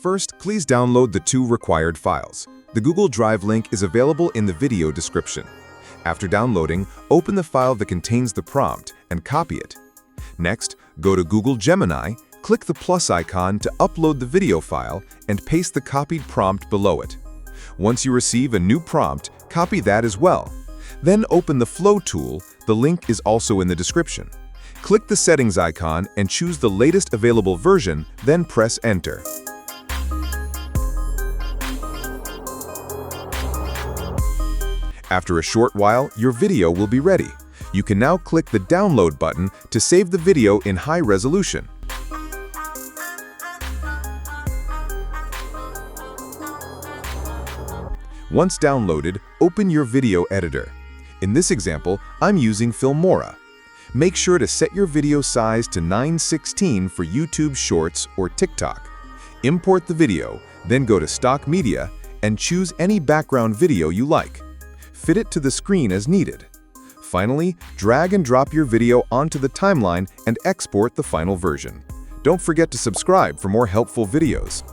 First, please download the two required files. The Google Drive link is available in the video description. After downloading, open the file that contains the prompt and copy it. Next, go to Google Gemini, click the plus icon to upload the video file, and paste the copied prompt below it. Once you receive a new prompt, copy that as well. Then open the Flow tool, the link is also in the description. Click the settings icon and choose the latest available version, then press Enter. After a short while, your video will be ready. You can now click the Download button to save the video in high resolution. Once downloaded, open your video editor. In this example, I'm using Filmora. Make sure to set your video size to 9:16 for YouTube Shorts or TikTok. Import the video, then go to Stock Media and choose any background video you like. Fit it to the screen as needed. Finally, drag and drop your video onto the timeline and export the final version. Don't forget to subscribe for more helpful videos.